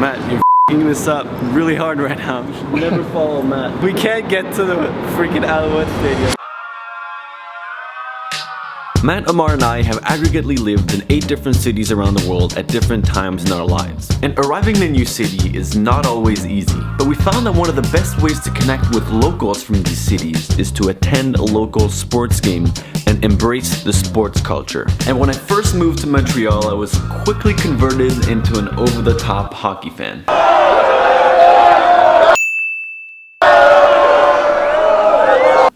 Matt, you're f***ing this up really hard right now. You should never follow Matt. We can't get to the freaking Alouette Stadium. Matt, Ammar, and I have aggregately lived in 8 different cities around the world at different times in our lives. And arriving in a new city is not always easy. But we found that one of the best ways to connect with locals from these cities is to attend a local sports game and embrace the sports culture. And when I first moved to Montreal, I was quickly converted into an over-the-top hockey fan.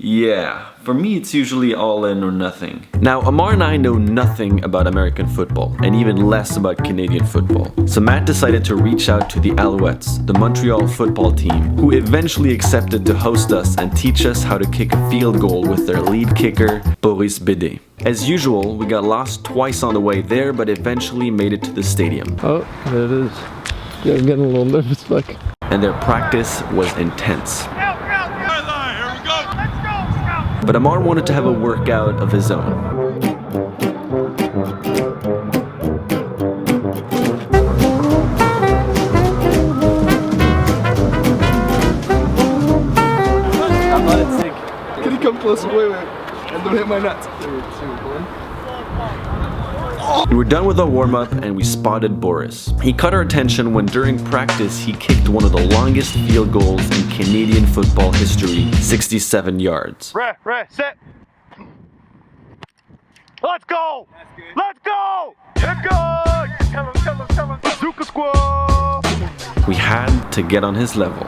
Yeah, for me it's usually all in or nothing. Now, Ammar and I know nothing about American football, and even less about Canadian football. So Matt decided to reach out to the Alouettes, the Montreal football team, who eventually accepted to host us and teach us how to kick a field goal with their lead kicker, Boris Bede. As usual, we got lost twice on the way there, but eventually made it to the stadium. Oh, there it is. Yeah, I'm getting a little nervous, like. And their practice was intense. But Ammar wanted to have a workout of his own. I'm not at sync. Can you come closer? Wait. And don't hit my nuts. 3, 2, 1. We were done with our warm-up and we spotted Boris. He caught our attention when during practice he kicked one of the longest field goals in Canadian football history, 67 yards. Set. Let's go! Let's go! Let's go! Tell him. Zuka squad! We had to get on his level.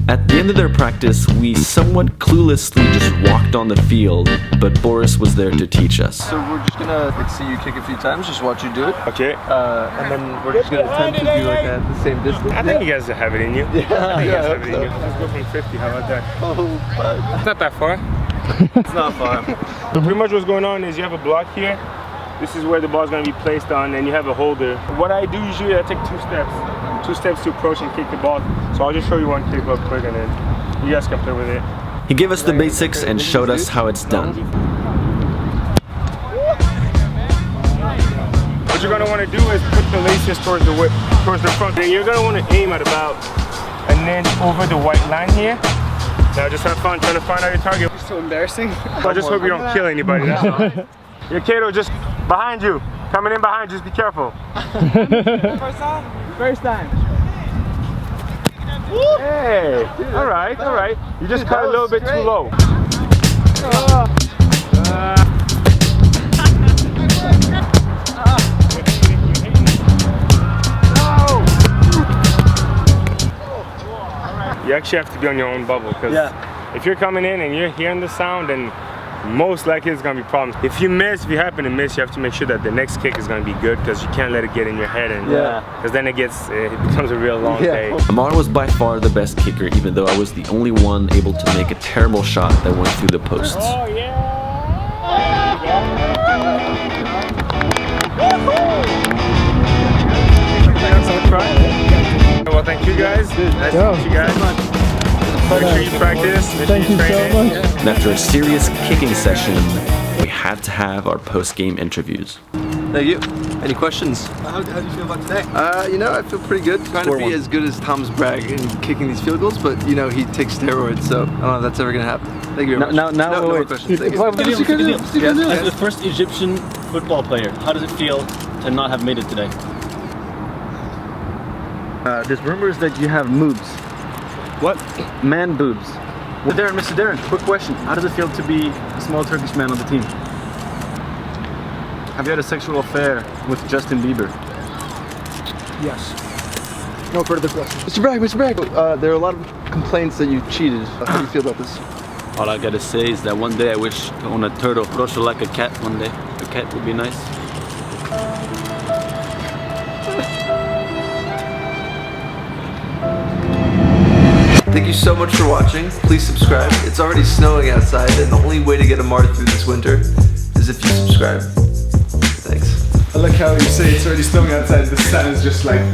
At the end of their practice, we somewhat cluelessly just walked on the field, but Boris was there to teach us. So we're just gonna see you kick a few times, just watch you do it. Okay. And then we're just gonna attempt to do like at the same distance. I think you guys have it in you. Yeah, Let's go from 50, how about that? Oh, fuck. It's not that far. It's not far. So pretty much what's going on is you have a block here. This is where the ball's gonna be placed on, and you have a holder. What I do usually, I take 2 steps. 2 steps to approach and kick the ball. So I'll just show you one kick real quick and then you guys can play with it. He gave us the basics and showed us how it's done. What you're gonna wanna do is put the laces towards the front. Then you're gonna wanna aim at about an inch over the white line here. Now just have fun trying to find out your target. It's so embarrassing. I just hope you don't kill anybody, that's all. Your Kato just behind you. Coming in behind, just be careful. First time? First time. Hey, all right. You just cut a little bit too low. You actually have to be on your own bubble, because if you're coming in and you're hearing the sound, then most likely it's gonna be problems. If you happen to miss, you have to make sure that the next kick is gonna be good, because you can't let it get in your head, and because then it becomes a real long day. Ammar was by far the best kicker, even though I was the only one able to make a terrible shot that went through the posts. Oh yeah! Well, thank you guys. Nice to meet you guys. Make sure you practice. Thank you so much. And after a serious kicking session, we had to have our post-game interviews. Thank you. Any questions? How do you feel about today? You know, I feel pretty good. Trying to be as good as Tom's Bragg in kicking these field goals, but you know, he takes steroids, so I don't know if that's ever gonna happen. Thank you very much. No more questions. Thank you. As the first Egyptian football player, how does it feel to not have made it today? There's rumors that you have moobs. What? Man boobs. Mr. Derin, quick question. How does it feel to be a small Turkish man on the team? Have you had a sexual affair with Justin Bieber? Yes. No further questions. Mr. Bragg, there are a lot of complaints that you cheated. How do you feel about this? All I gotta say is that one day I wish to own a turtle, also like a cat one day. A cat would be nice. Thank you so much for watching. Please subscribe. It's already snowing outside, and the only way to get Ammar through this winter is if you subscribe. Thanks. I like how you say it's already snowing outside, the sun is just like